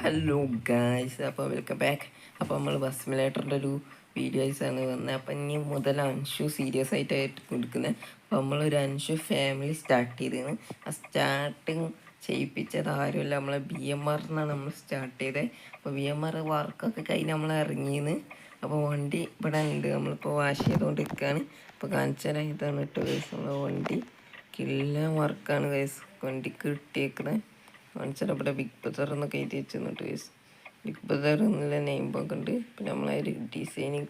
Hello guys, അപ്പോൾ welcome back. അപ്പോൾ നമ്മൾ ബസ് സിമുലേറ്ററിൻ്റെ ഒരു വീഡിയോസാണ് വന്നത്. അപ്പം ഇനി മുതൽ അൻഷു സീരിയസ് ആയിട്ട് കൊടുക്കുന്നത്. അപ്പോൾ നമ്മളൊരു അൻഷു ഫാമിലി സ്റ്റാർട്ട് ചെയ്തതാണ്. ആ സ്റ്റാർട്ടിങ് ചെയ്യിപ്പിച്ചത് ആരുമില്ല, നമ്മളെ BMR നമ്മൾ സ്റ്റാർട്ട് ചെയ്തത്. അപ്പോൾ BMR വർക്കൊക്കെ കഴിഞ്ഞ് നമ്മൾ ഇറങ്ങിയെന്ന്. അപ്പോൾ വണ്ടി ഇവിടെ ഉണ്ട്, നമ്മളിപ്പോൾ വാഷ് ചെയ്തുകൊണ്ടിരിക്കുകയാണ്. അപ്പോൾ കാണിച്ചാൽ ഇതാണ് കേട്ടോ ഗൈസ്, നമ്മളെ വണ്ടി കില്ല വർക്കാണ് ഗൈസ് വണ്ടിക്ക് കിട്ടിയേക്കുന്നത്. കാണിച്ചാൽ ഇവിടെ ബിഗ് ബസാർ എന്നൊക്കെ എഴുതി വെച്ചിരുന്നിട്ട് ഗൈസ്. ബിഗ് ബസാർ എന്നുള്ള നെയിം ബോർഡ് ഉണ്ട്. പിന്നെ നമ്മളെ ഒരു ഡിസൈനിങ്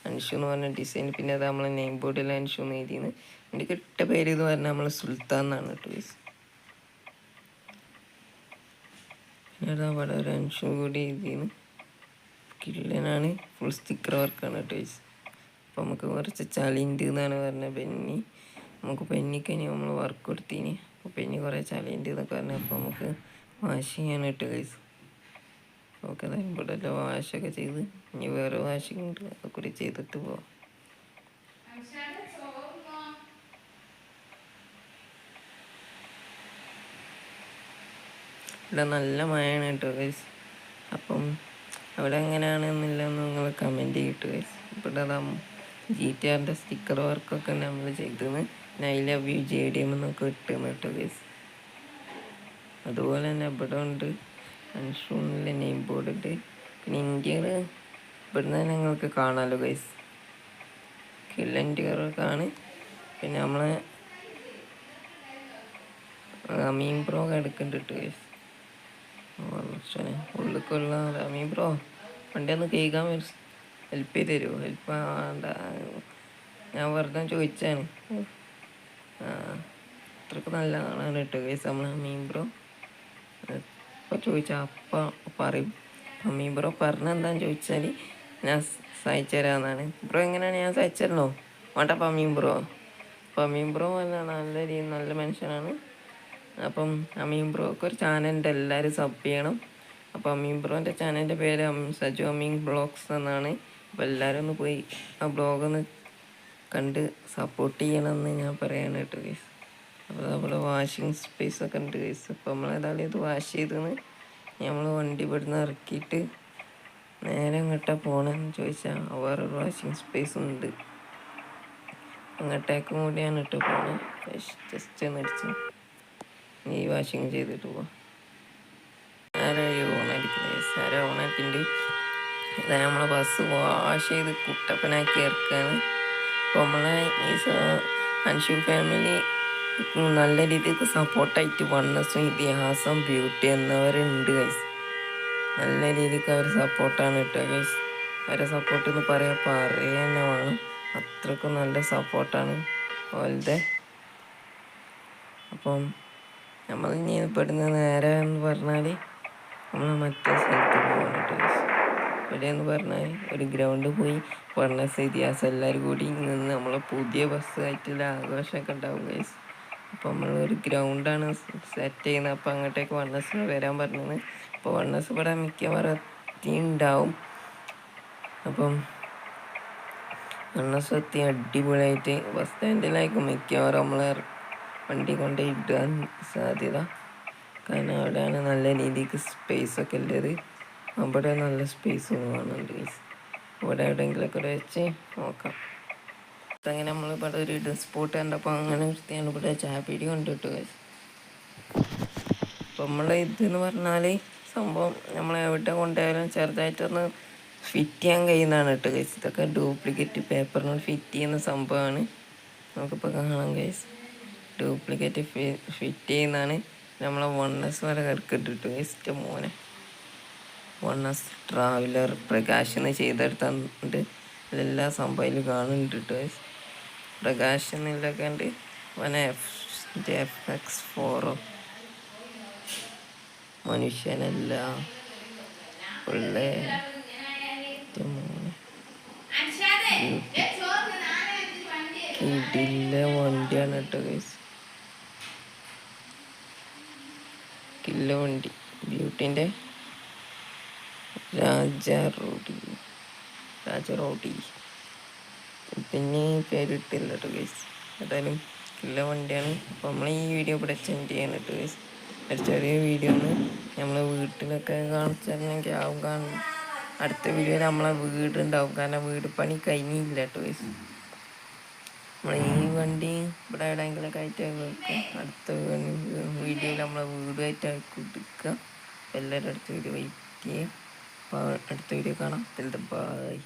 അൻഷു എന്ന് പറഞ്ഞ ഡിസൈൻ, പിന്നെ അത് നമ്മളെ നെയിം ബോർഡിൽ അൻഷു എന്ന് എഴുതിയെന്ന്. എൻ്റെ കിട്ട പേര് എന്ന് പറഞ്ഞാൽ നമ്മൾ സുൽത്താൻ എന്നാണ് കേട്ടോ ഗൈസ്. പിന്നെ അത് അവിടെ ഒരു അൻഷു കൂടി എഴുതിയെന്ന്. കിള്ളനാണ്, ഫുൾ സ്റ്റിക്കർ വർക്കാണ് കേട്ടോ ഗൈസ്. അപ്പോൾ നമുക്ക് കുറച്ച് ചളിയുണ്ട് എന്നാണ് പറഞ്ഞത് പെന്നി. നമുക്ക് പെന്നിക്ക് ഇനി നമ്മൾ വർക്ക് കൊടുത്തിന്. അപ്പോൾ പെന്നി കുറേ ചളിയുണ്ട് എന്നൊക്കെ പറഞ്ഞാൽ അപ്പോൾ നമുക്ക് വാഷ് ചെയ്യാൻ ഇട്ട് ഗൈസ്. ഓക്കെ, ഇവിടെ എല്ലാം വാഷൊക്കെ ചെയ്ത് ഇനി വേറെ വാഷിങ് ഉണ്ട്, അതൊക്കെ കൂടി ചെയ്തിട്ട് പോവാം. ഇവിടെ നല്ല മഴയാണ് കേട്ടോ ഗൈസ്. അപ്പം അവിടെ എങ്ങനെയാണെന്നില്ലെന്ന് നിങ്ങൾ കമൻറ്റ് ചെയ്തിട്ട് ഗൈസ്. ഇവിടെ GTRൻ്റെ സ്റ്റിക്കർ വർക്കൊക്കെ നമ്മൾ ചെയ്തത്. ഐ ലവ് യു JDM എന്നൊക്കെ ഇട്ടുന്നു കേട്ടോ ഗൈസ്. അതുപോലെ തന്നെ ഇവിടെ ഉണ്ട് അൻഷൂണിലെ നെയിം ബോർഡ് ഉണ്ട്. പിന്നെ ഇന്ത്യയിൽ ഇവിടുന്ന് തന്നെ നിങ്ങൾക്ക് കാണാമല്ലോ ഗൈസ്, കില്ല ഇന്ത്യക്കാണ്. പിന്നെ നമ്മളെ അമീൻ ബ്രോ എടുക്കുന്നുണ്ട് കേട്ടോ ഗൈസ്. ഉള്ളിക്കുള്ള അമീൻ ബ്രോ വണ്ടി ഒന്ന് കേൾക്കാൻ ഹെൽപ്പ് ചെയ്ത് തരുമോ? ഹെൽപ്പ് വേണ്ട, ഞാൻ വെറുതെ ചോദിച്ചാണ്. അത്രക്ക് നല്ലതാണ് കേട്ടോ ഗൈസ് നമ്മളെ അമീൻ ബ്രോ. അപ്പോൾ ചോദിച്ചാൽ അപ്പം പറയും. അമീൻ ബ്രോ പറഞ്ഞെന്താന്ന് ചോദിച്ചാൽ ഞാൻ സഹായിച്ചു തരാമെന്നാണ്. ബ്രോ എങ്ങനെയാണ്, ഞാൻ സഹായിച്ചു തരണോ? വേണ്ട അമീൻ ബ്രോ. അപ്പോൾ അമീൻ ബ്രോ നല്ല രീതിയിൽ നല്ല മനുഷ്യനാണ്. അപ്പം അമീൻ ബ്രോക്ക് ഒരു ചാനലുണ്ട്, എല്ലാവരും സബ് ചെയ്യണം. അപ്പോൾ അമീൻ ബ്രോൻ്റെ ചാനലിൻ്റെ പേര് സജു അമീൻ ബ്ലോഗ്സ് എന്നാണ്. അപ്പോൾ എല്ലാവരും ഒന്ന് പോയി ആ ബ്ലോഗൊന്ന് കണ്ട് സപ്പോർട്ട് ചെയ്യണമെന്ന് ഞാൻ പറയാണ് കേട്ടോ ഗൈസ്. അപ്പോൾ അവിടെ വാഷിങ് സ്പേസൊക്കെ ഉണ്ട് ഗൈസ്. അപ്പോൾ നമ്മളേതായാലും ഇത് വാഷ് ചെയ്തെന്ന് നമ്മൾ വണ്ടി ഇവിടുന്ന് ഇറക്കിയിട്ട് നേരെ എങ്ങോട്ടാണ് പോകണമെന്ന് ചോദിച്ചാൽ വേറൊരു വാഷിങ് സ്പേസ് ഉണ്ട്, അങ്ങോട്ടേക്കും കൂടിയാണ് ഇട്ട് പോകണം. ജസ്റ്റ് ഒന്ന് അടിച്ച് ഈ വാഷിങ് ചെയ്തിട്ട് പോവാം. ഓണായിരിക്കുന്നത് ഗൈസ്, ഓണാക്കിണ്ട്. ഇതാ നമ്മളെ ബസ് വാഷ് ചെയ്ത് കുട്ടപ്പനാക്കി ഇറക്കുകയാണ്. അപ്പോൾ നമ്മളെ ഈ അൻഷു ഫാമിലി നല്ല രീതിക്ക് സപ്പോർട്ടായിട്ട് വണ്ണസും ഇതിഹാസം ബ്യൂട്ടി എന്നവരുണ്ട് ഗൈസ്. നല്ല രീതിക്ക് അവർ സപ്പോർട്ടാണ് കേട്ടോ ഗൈസ്. അവരെ സപ്പോർട്ട് എന്ന് പറയുക വേണം, അത്രക്കും നല്ല സപ്പോർട്ടാണ് അവരുടെ. അപ്പം നമ്മൾ ഇനി ഇവിടുന്ന് നേരെ എന്ന് പറഞ്ഞാൽ നമ്മൾ മറ്റേ സ്ഥലത്ത് പോകണം കേട്ടോ ഗൈസ്. ഇവിടെ എന്ന് പറഞ്ഞാൽ ഒരു ഗ്രൗണ്ട് പോയി വണ്ണസ് ഇതിഹാസം എല്ലാവരും കൂടി നിന്ന് നമ്മളെ പുതിയ ബസ് ആയിട്ടുള്ള ആഘോഷമൊക്കെ ഉണ്ടാവും ഗൈസ്. അപ്പോൾ നമ്മളൊരു ഗ്രൗണ്ടാണ് സെറ്റ് ചെയ്യുന്നത്. അപ്പോൾ അങ്ങോട്ടേക്ക് വണ്ണസ് വരാൻ പറഞ്ഞത്. അപ്പോൾ വണ്ണസ് ഇവിടെ മിക്കവാറും എത്തിയുണ്ടാവും. അപ്പം വണ്ണസ് എത്തി അടിപൊളിയായിട്ട് ബസ് സ്റ്റാൻഡിലായിരിക്കും മിക്കവാറും നമ്മളെ വണ്ടി കൊണ്ട് ഇടാൻ സാധ്യത. കാരണം അവിടെയാണ് നല്ല രീതിക്ക് സ്പേസൊക്കെ ഉള്ളത്. അവിടെ നല്ല സ്പേസ് കാണുന്നുണ്ട് ഗൈസ്. ഇവിടെ എവിടെയെങ്കിലുമൊക്കെ വെച്ച് നോക്കാം. അങ്ങനെ നമ്മളിവിടെ ഒരു ഡ്രസ് സ്പോട്ട് കണ്ടപ്പോൾ അങ്ങനെ വൃത്തിയാണ് ഇവിടെ ചായപ്പീടി കൊണ്ടിട്ടു ഗൈസ്. അപ്പോൾ നമ്മൾ ഇതെന്ന് പറഞ്ഞാൽ സംഭവം നമ്മൾ എവിടെ കൊണ്ടുപോയാലും ചെറുതായിട്ടൊന്ന് ഫിറ്റ് ചെയ്യാൻ കഴിയുന്നതാണ് കേട്ടോ ഗൈസ്. ഇതൊക്കെ ഡ്യൂപ്ലിക്കേറ്റ് പേപ്പറിനോട് ഫിറ്റ് ചെയ്യുന്ന സംഭവമാണ്. നമുക്കിപ്പോൾ കാണാം ഗൈസ്, ഡ്യൂപ്ലിക്കേറ്റ് ഫിറ്റ് ചെയ്യുന്നതാണ്. നമ്മളെ വണ്ണസ് വരെ കിടക്കിട്ടിട്ടു ഗൈസ്. മോനെ വണ്ണസ് ട്രാവലർ പ്രകാശ് എന്ന് ചെയ്തെടുത്തുണ്ട്. എല്ലാ സംഭവം കാണുന്നുണ്ട് കേട്ടോ ഗൈസ്. പ്രകാശ് എന്നില്ലൊക്കെ ഉണ്ട്. FX4 മനുഷ്യനല്ല ഉള്ള ഇതില്ല വണ്ടിയാണ് കേട്ടോ ഗൈസ്. കില്ല വണ്ടി ബ്യൂട്ടിൻ്റെ രാജ റോഡി പിന്നെ പേരിട്ടില്ല കേട്ടോ ഗൈസ്. ഏതായാലും കില്ല വണ്ടിയാണ്. അപ്പോൾ നമ്മൾ ഈ വീഡിയോ ഇവിടെ സെൻഡ് ചെയ്യാൻ കേട്ടോ ഗൈസ്. ഒരു ചെറിയ വീഡിയോ ആണ് നമ്മളെ വീട്ടിലൊക്കെ കാണിച്ചിരുന്നെങ്കിൽ ആവും കാണും. അടുത്ത വീഡിയോയിൽ നമ്മളെ വീടുണ്ടാവും, കാരണം വീട് പണി കഴിഞ്ഞില്ല കേട്ടോ ഗൈസ്. നമ്മൾ ഈ വണ്ടി ഇവിടെ എവിടെയെങ്കിലൊക്കെ ആയിട്ട് വെക്കും. അടുത്ത വീഡിയോയിൽ നമ്മളെ വീടുമായിട്ട് എടുക്കുക. എല്ലാവരും അടുത്ത വീഡിയോ വെയിറ്റ് ചെയ്യുക. അപ്പോൾ അടുത്ത വീഡിയോ കാണാം. ബൈ.